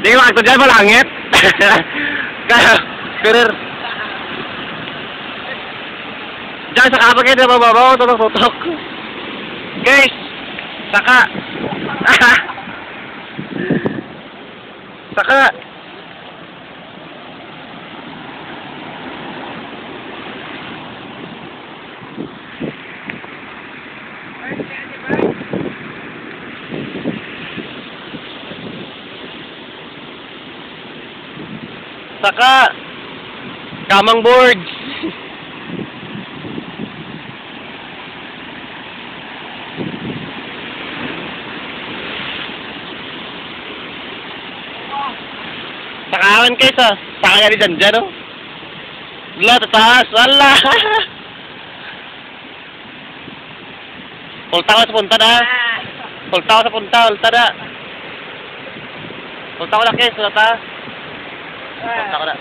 Di ka makagto dyan, malangit. Kaya, pero... Diyan, saka pa kayo na mababaw, tutok-tutok. Guys, saka. Saka. Saka. Kamang boards. Sakawan kayo sa saka nga rin dyan, no? Wala, tataas. Wala! Ulta ko sa punta na. Ulta ko sa punta. Ulta na. Ulta ko na kayo sa taas. Ulta ko na.